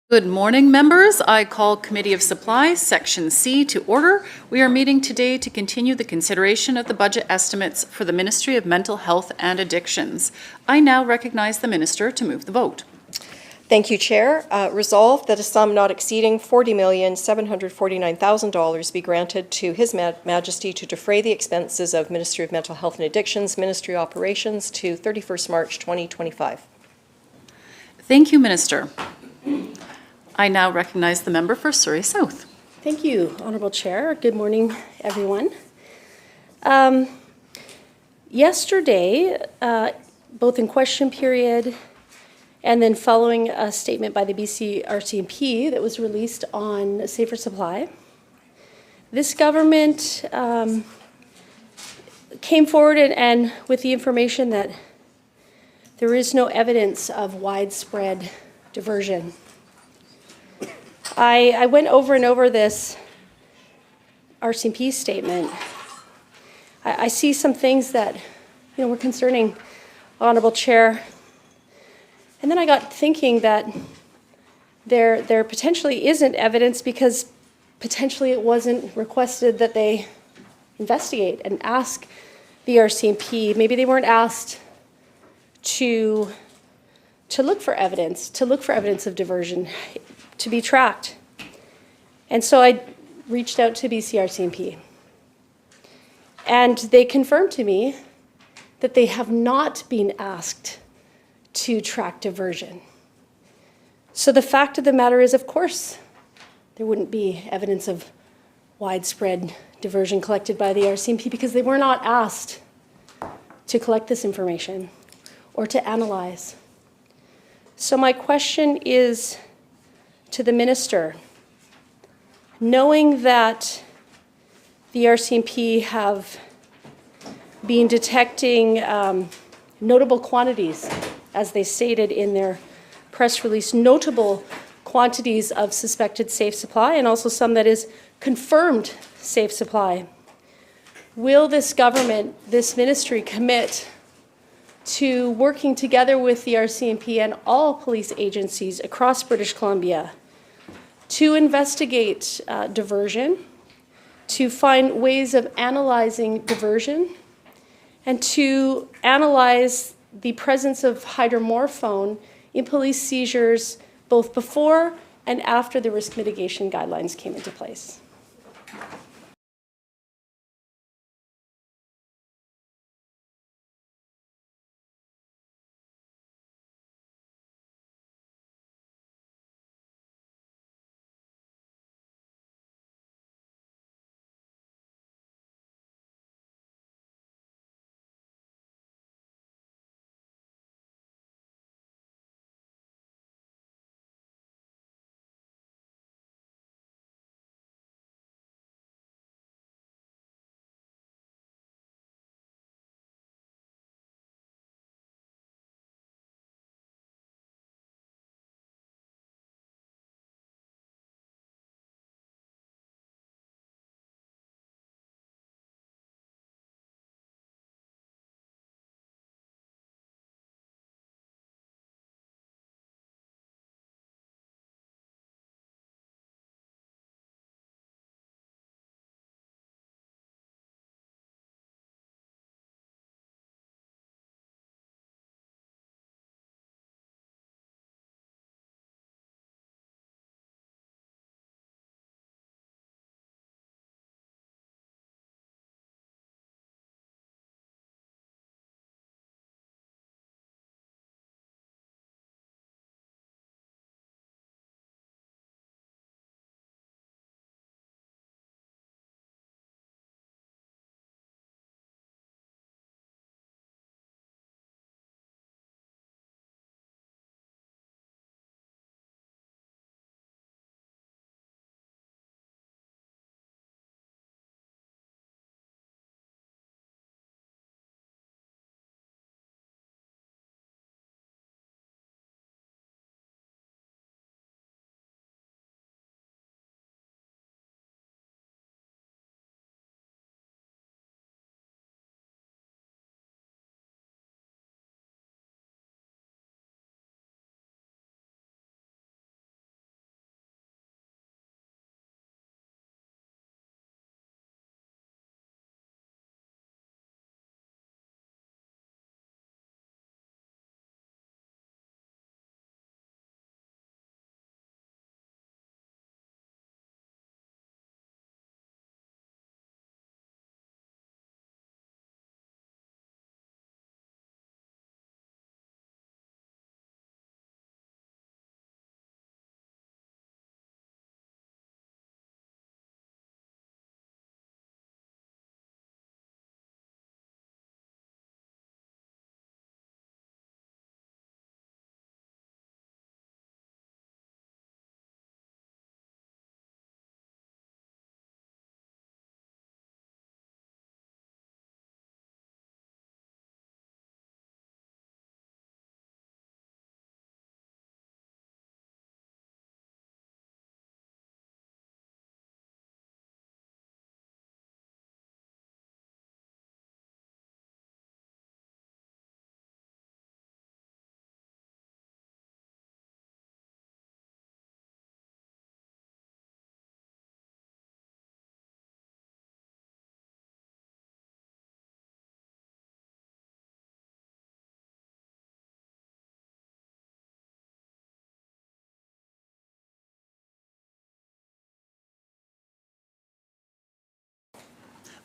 Good morning, members. I call Committee of Supplies, Section C, to order. We are meeting today to continue the consideration of the budget estimates for the Ministry of Mental Health and Addictions. I now recognize the Minister to move the vote. Thank you, Chair. Resolved that a sum not exceeding $40,749,000 be granted to His Majesty to defray the expenses of Ministry of Mental Health and Addictions Ministry operations to 31st March 2025. Thank you, Minister. I now recognize the member for Surrey South. Thank you, Honourable Chair. Good morning, everyone. Yesterday, both in question period and then following a statement by the BC RCMP that was released on safer supply, this government came forward and with the information that there is no evidence of widespread diversion. I went over and over this RCMP statement. I see some things that were concerning, Honourable Chair. And then I got thinking that there potentially isn't evidence because potentially it wasn't requested that they investigate and ask the RCMP. Maybe they weren't asked to look for evidence of diversion, to be tracked. And so I reached out to BC RCMP. And they confirmed to me that they have not been asked to track diversion. So the fact of the matter is, of course, there wouldn't be evidence of widespread diversion collected by the RCMP because they were not asked to collect this information or to analyze. So my question is to the Minister, knowing that the RCMP have been detecting notable quantities, as they stated in their press release, notable quantities of suspected safe supply and also some that is confirmed safe supply. Will this government, this ministry, commit to working together with the RCMP and all police agencies across British Columbia to investigate diversion, to find ways of analyzing diversion, and to analyze the presence of hydromorphone in police seizures both before and after the risk mitigation guidelines came into place?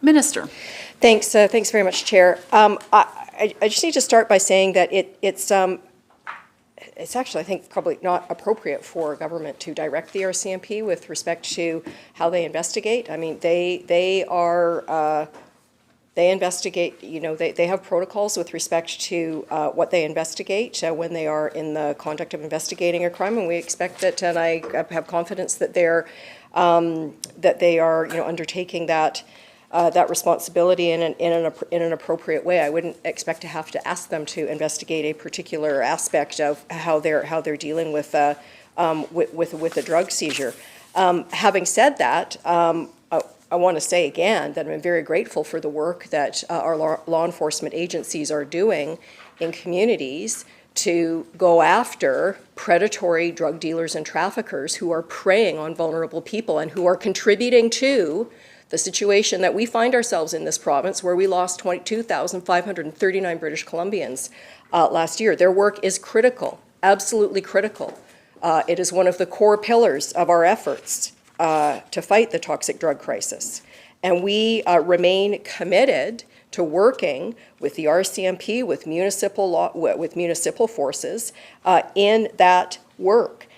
Minister. Thanks very much, Chair. I just need to start by saying that it's actually, I think, probably not appropriate for government to direct the RCMP with respect to how they investigate. I mean, they investigate, they have protocols with respect to what they investigate when they are in the conduct of investigating a crime, and we expect that, and I have confidence that they are undertaking that responsibility in an appropriate way. I wouldn't expect to have to ask them to investigate a particular aspect of how they're dealing with a drug seizure. Having said that, I want to say again that I'm very grateful for the work that our law enforcement agencies are doing in communities to go after predatory drug dealers and traffickers who are preying on vulnerable people and who are contributing to the situation that we find ourselves in this province, where we lost 22,539 British Columbians last year. Their work is critical, absolutely critical. It is one of the core pillars of our efforts to fight the toxic drug crisis. And we remain committed to working with the RCMP, with municipal forces in that work.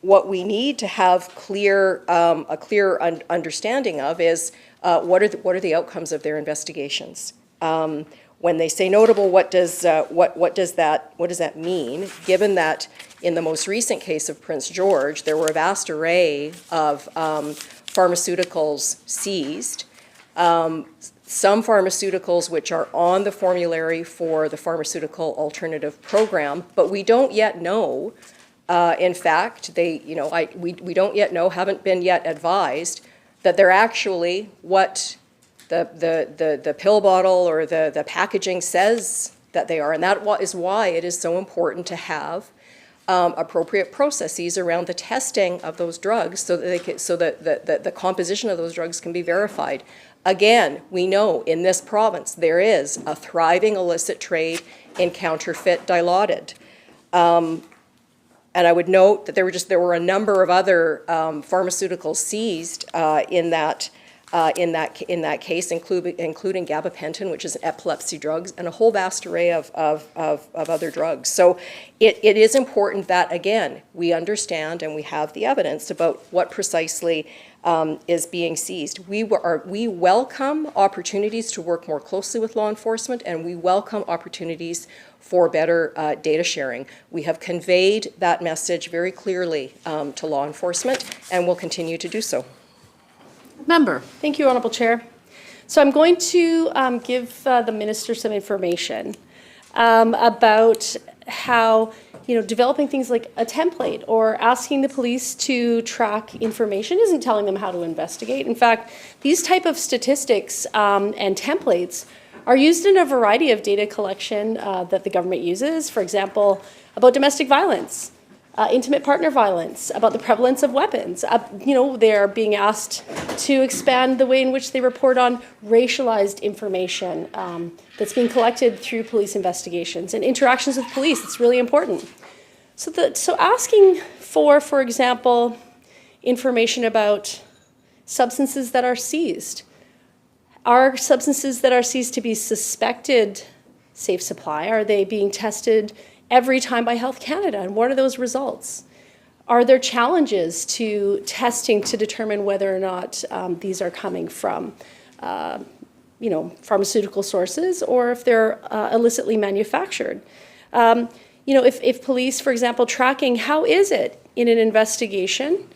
What we need to have a clear understanding of is what are the outcomes of their investigations. When they say notable, what does that mean? Given that in the most recent case of Prince George, there were a vast array of pharmaceuticals seized. Some pharmaceuticals which are on the formulary for the Pharmaceutical Alternative Program, but we don't yet know. In fact, we don't yet know, haven't been yet advised that they're actually what the pill bottle or the packaging says that they are. And that is why it is so important to have appropriate processes around the testing of those drugs so that the composition of those drugs can be verified. Again, we know in this province there is a thriving illicit trade in counterfeit Dilaudid. And I would note that there were a number of other pharmaceuticals seized in that case, including gabapentin, which is an epilepsy drug, and a whole vast array of other drugs. So it is important that, again, we understand and we have the evidence about what precisely is being seized. We welcome opportunities to work more closely with law enforcement, and we welcome opportunities for better data sharing. We have conveyed that message very clearly to law enforcement, and will continue to do so. Member. Thank you, Honourable Chair. So I'm going to give the Minister some information about how, developing things like a template or asking the police to track information isn't telling them how to investigate. In fact, these type of statistics and templates are used in a variety of data collection that the government uses. For example, about domestic violence, intimate partner violence, about the prevalence of weapons. They're being asked to expand the way in which they report on racialized information that's being collected through police investigations and interactions with police. It's really important. So asking for example, information about substances that are seized. Are substances that are seized to be suspected safe supply? Are they being tested every time by Health Canada? And what are those results? Are there challenges to testing to determine whether or not these are coming from pharmaceutical sources, or if they're illicitly manufactured? If police, for example, tracking, how is it in an investigation,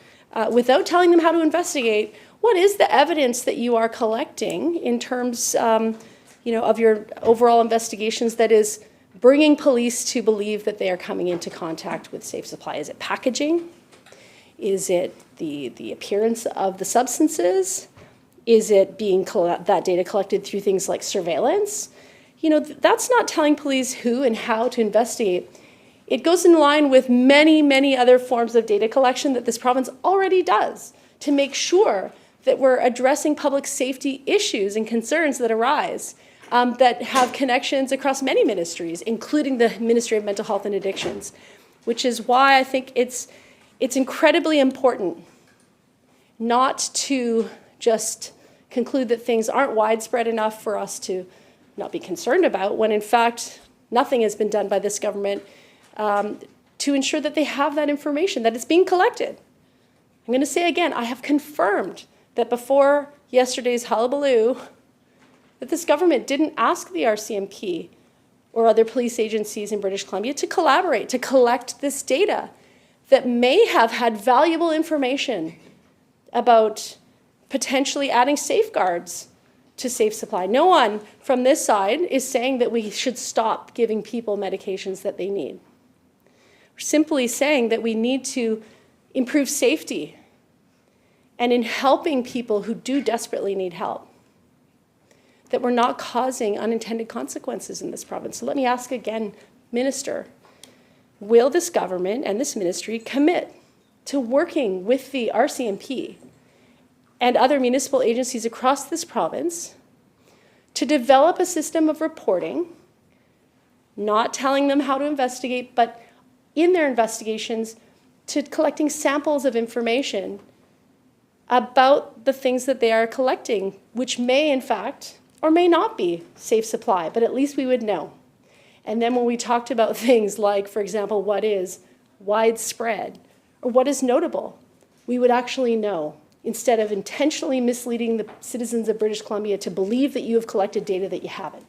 without telling them how to investigate, what is the evidence that you are collecting in terms of your overall investigations that is bringing police to believe that they are coming into contact with safe supply? Is it packaging? Is it the appearance of the substances? Is it being that data collected through things like surveillance? That's not telling police who and how to investigate. It goes in line with many, many other forms of data collection that this province already does to make sure that we're addressing public safety issues and concerns that arise that have connections across many ministries, including the Ministry of Mental Health and Addictions, which is why I think it's incredibly important not to just conclude that things aren't widespread enough for us to not be concerned about, when in fact nothing has been done by this government to ensure that they have that information, that it's being collected. I'm going to say again, I have confirmed that before yesterday's hullabaloo, that this government didn't ask the RCMP or other police agencies in British Columbia to collaborate, to collect this data that may have had valuable information about potentially adding safeguards to safe supply. No one from this side is saying that we should stop giving people medications that they need. We're simply saying that we need to improve safety and in helping people who do desperately need help, that we're not causing unintended consequences in this province. So let me ask again, Minister, will this government and this ministry commit to working with the RCMP and other municipal agencies across this province to develop a system of reporting, not telling them how to investigate, but in their investigations to collecting samples of information about the things that they are collecting, which may in fact or may not be safe supply, but at least we would know. And then when we talked about things like, for example, what is widespread or what is notable, we would actually know, instead of intentionally misleading the citizens of British Columbia to believe that you have collected data that you haven't.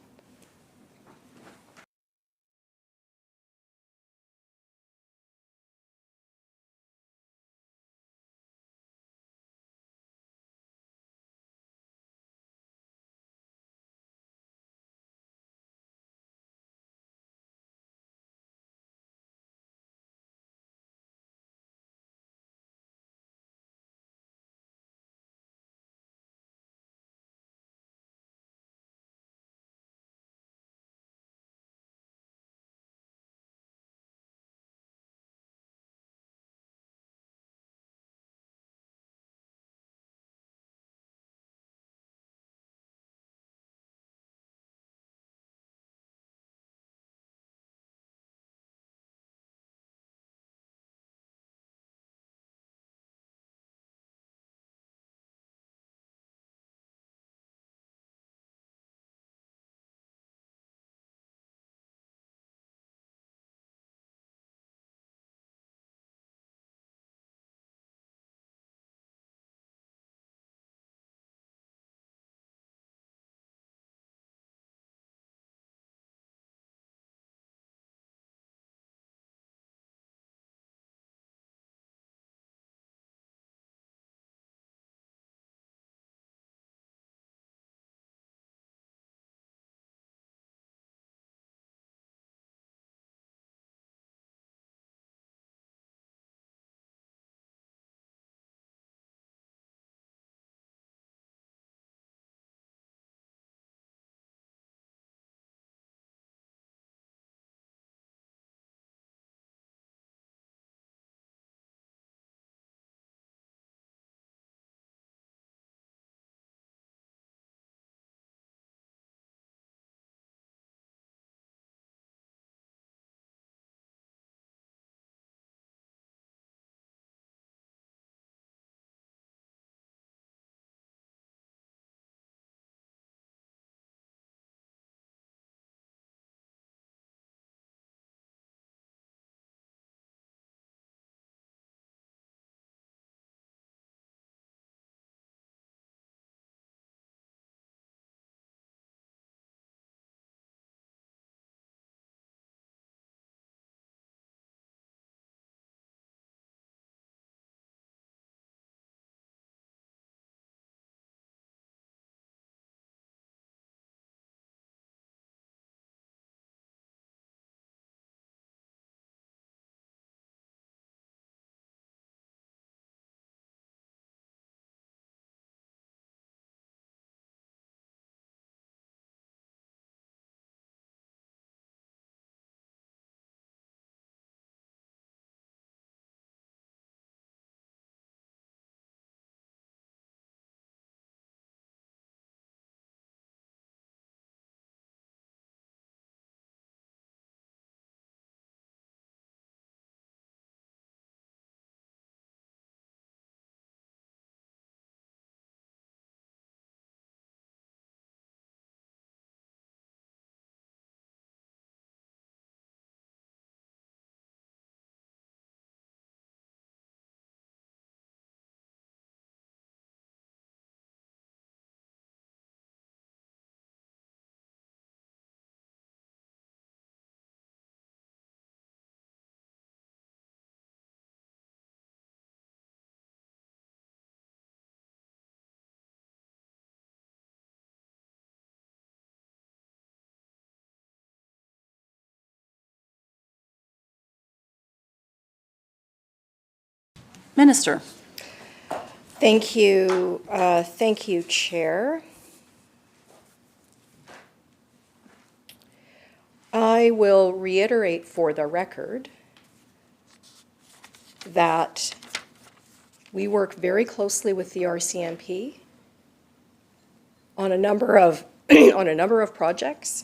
Minister. Thank you, Chair. I will reiterate for the record that we work very closely with the RCMP on a number of projects.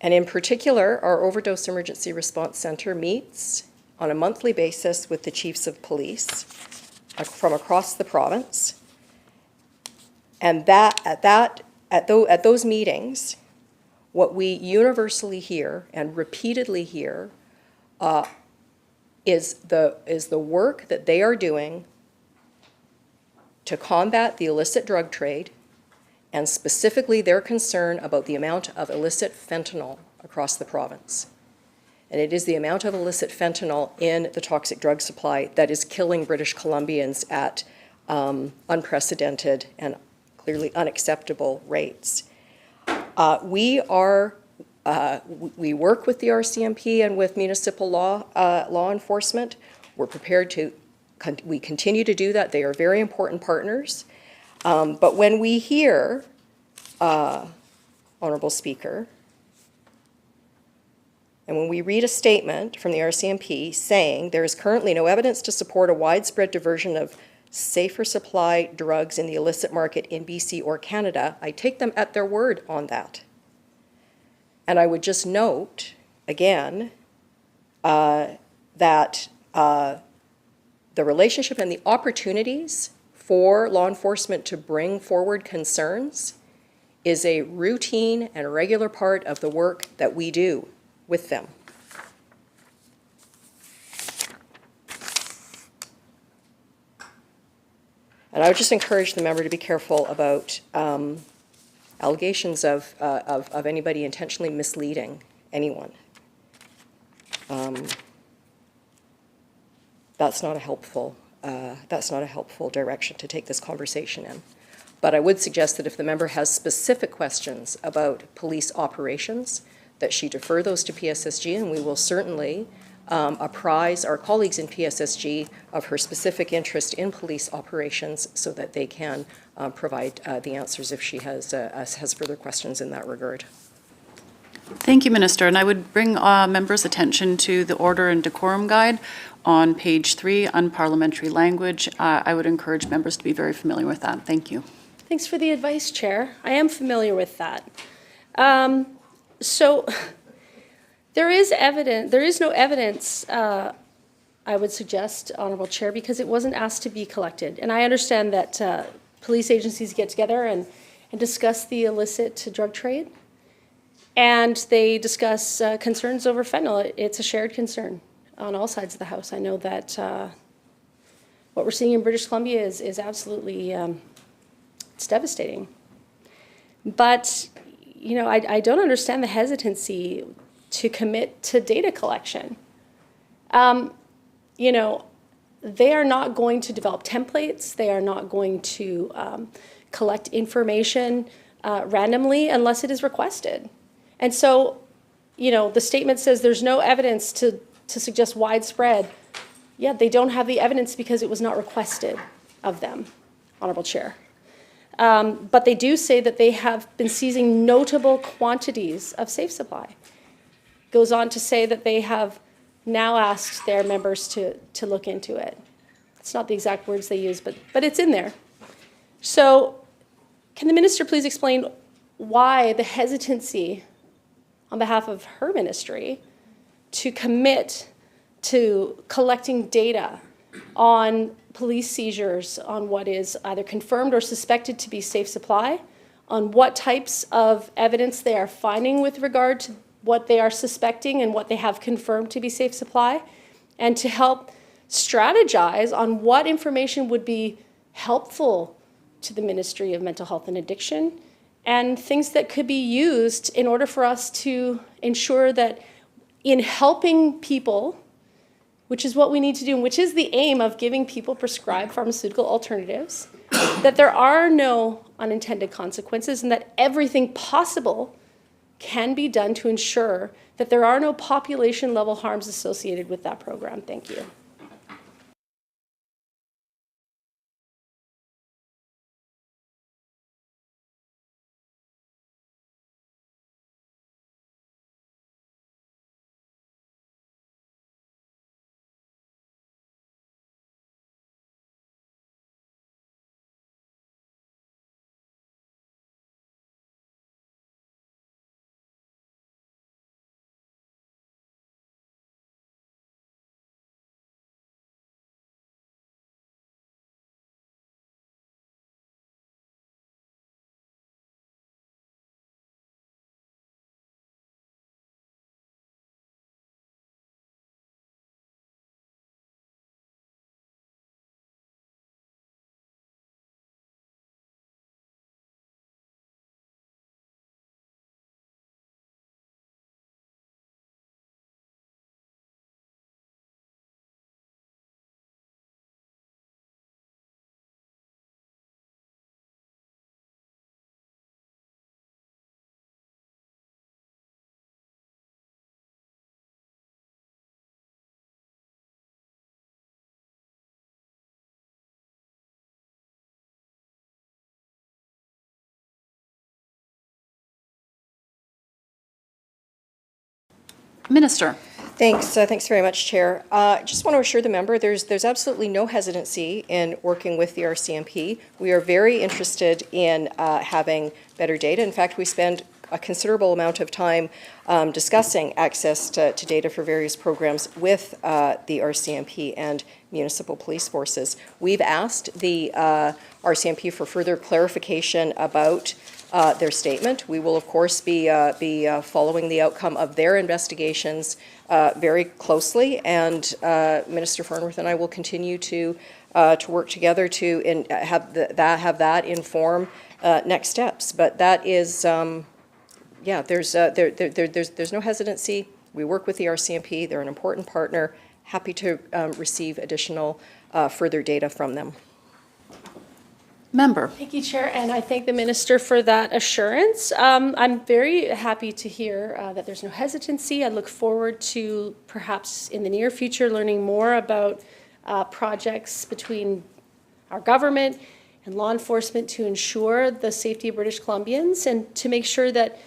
And in particular, our Overdose Emergency Response Center meets on a monthly basis with the chiefs of police from across the province. And at those meetings, what we universally hear and repeatedly hear is the work that they are doing to combat the illicit drug trade, and specifically their concern about the amount of illicit fentanyl across the province. And it is the amount of illicit fentanyl in the toxic drug supply that is killing British Columbians at unprecedented and clearly unacceptable rates. We work with the RCMP and with municipal law enforcement. We're prepared to, we continue to do that. They are very important partners. But when we hear, Honourable Speaker, and when we read a statement from the RCMP saying there is currently no evidence to support a widespread diversion of safer supply drugs in the illicit market in BC or Canada, I take them at their word on that. And I would just note, again, that the relationship and the opportunities for law enforcement to bring forward concerns is a routine and regular part of the work that we do with them. And I would just encourage the member to be careful about allegations of anybody intentionally misleading anyone. That's not a helpful direction to take this conversation in. But I would suggest that if the member has specific questions about police operations, that she defer those to PSSG, and we will certainly apprise our colleagues in PSSG of her specific interest in police operations so that they can provide the answers if she has further questions in that regard. Thank you, Minister. And I would bring members' attention to the Order and Decorum Guide on page 3, unparliamentary language. I would encourage members to be very familiar with that. Thank you. Thanks for the advice, Chair. I am familiar with that. So there is no evidence, I would suggest, Honourable Chair, because it wasn't asked to be collected. And I understand that police agencies get together and discuss the illicit drug trade. And they discuss concerns over fentanyl. It's a shared concern on all sides of the House. I know that what we're seeing in British Columbia is absolutely, it's devastating. But, you know, I don't understand the hesitancy to commit to data collection. You know, they are not going to develop templates. They are not going to collect information randomly unless it is requested. And so, you know, the statement says there's no evidence to suggest widespread. Yeah, they don't have the evidence because it was not requested of them, Honourable Chair. But they do say that they have been seizing notable quantities of safe supply. Goes on to say that they have now asked their members to look into it. It's not the exact words they use, but it's in there. So can the minister please explain why the hesitancy on behalf of her ministry to commit to collecting data on police seizures on what is either confirmed or suspected to be safe supply, on what types of evidence they are finding with regard to what they are suspecting and what they have confirmed to be safe supply, and to help strategize on what information would be helpful to the Ministry of Mental Health and Addiction, and things that could be used in order for us to ensure that in helping people, which is what we need to do, and which is the aim of giving people prescribed pharmaceutical alternatives, that there are no unintended consequences and that everything possible can be done to ensure that there are no population level harms associated with that program. Thank you. Minister. Thanks very much, Chair. Just want to assure the member there's absolutely no hesitancy in working with the RCMP. We are very interested in having better data. In fact, we spend a considerable amount of time discussing access to data for various programs with the RCMP and municipal police forces. We've asked the RCMP for further clarification about their statement. We will, of course, be following the outcome of their investigations very closely, and Minister Farnworth and I will continue to work together to have that inform next steps. But that is, yeah, there's no hesitancy. We work with the RCMP. They're an important partner. Happy to receive additional further data from them. Member. Thank you, Chair, and I thank the Minister for that assurance. I'm very happy to hear that there's no hesitancy. I look forward to perhaps in the near future learning more about projects between our government and law enforcement to ensure the safety of British Columbians and to make sure that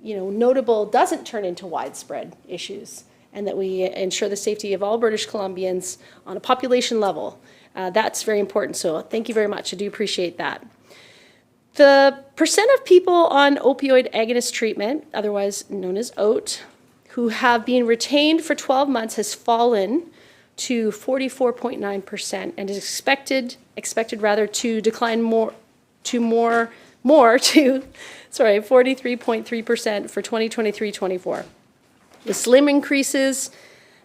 notable doesn't turn into widespread issues, and that we ensure the safety of all British Columbians on a population level. That's very important, so thank you very much. I do appreciate that. The percent of people on opioid agonist treatment, otherwise known as OAT, who have been retained for 12 months has fallen to 44.9% and is expected to decline more to 43.3% for 2023-24. The slim increases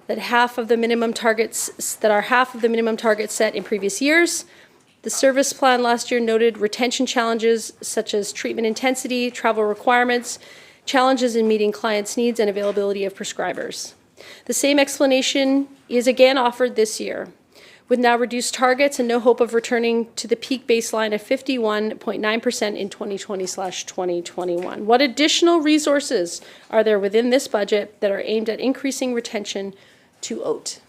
that are half of the minimum targets set in previous years. The service plan last year noted retention challenges such as treatment intensity, travel requirements, challenges in meeting clients' needs, and availability of prescribers. The same explanation is again offered this year, with now reduced targets and no hope of returning to the peak baseline of 51.9% in 2020/2021. What additional resources are there within this budget that are aimed at increasing retention to OAT?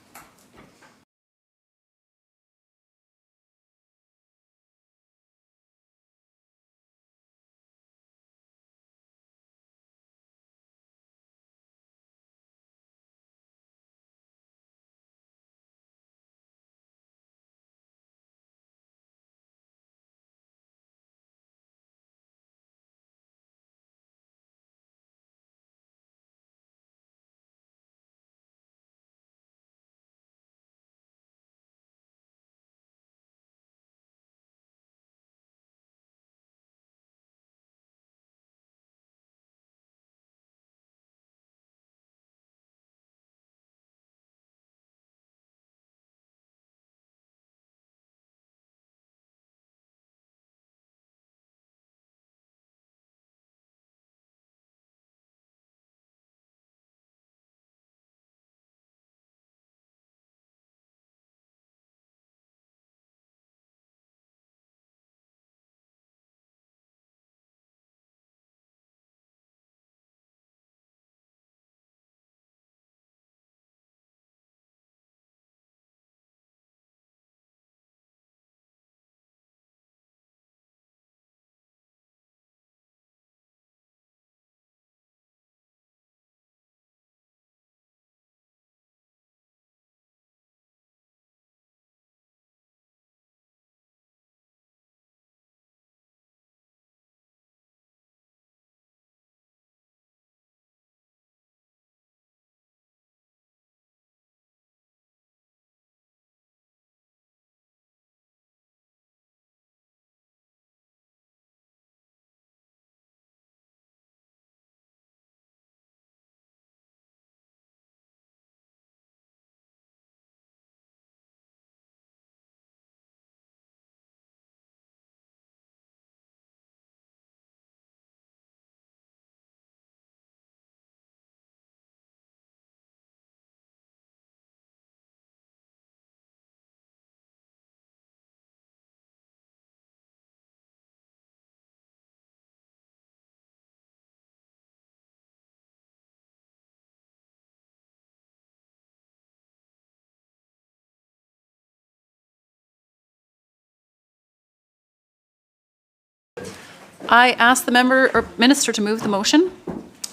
I ask the member or minister to move the motion.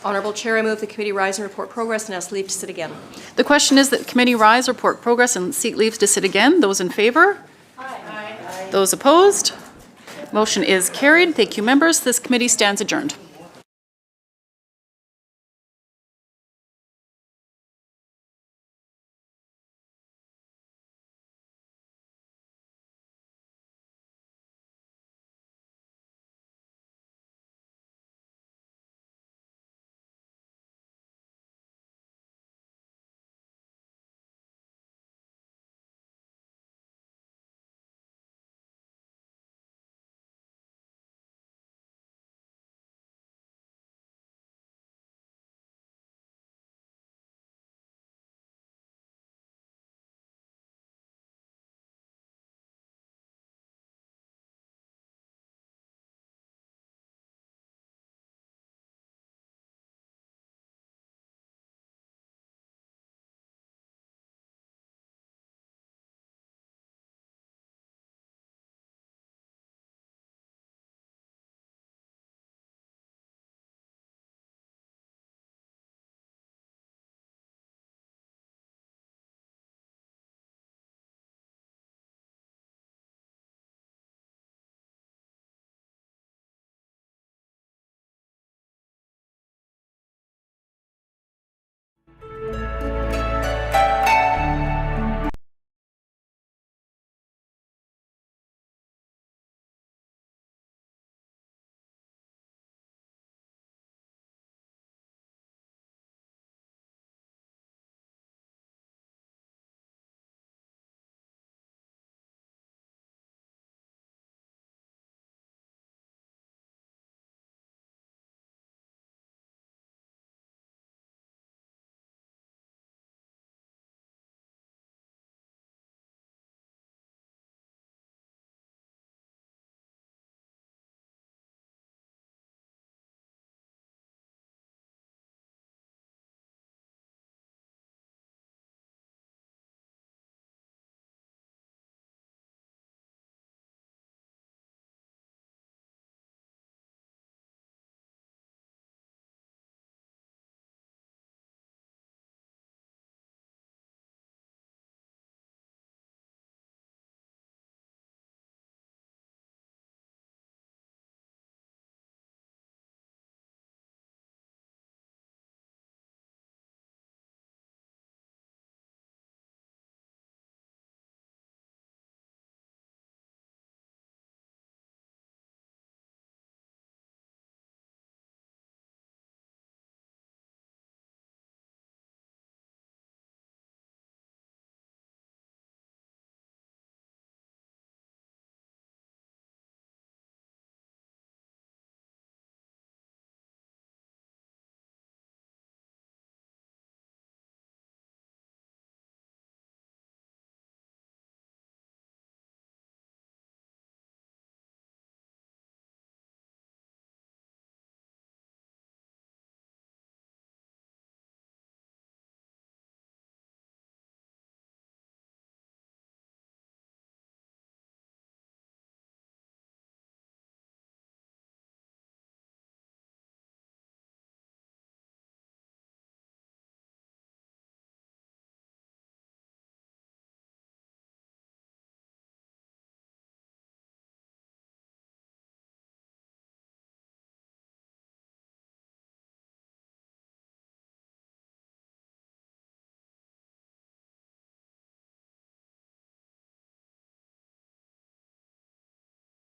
Honourable Chair, I move the committee rise and report progress and ask leave to sit again. The question is that the committee rise, report progress, and seek leave to sit again. Those in favour? Aye. Those opposed? Motion is carried. Thank you, members. This committee stands adjourned.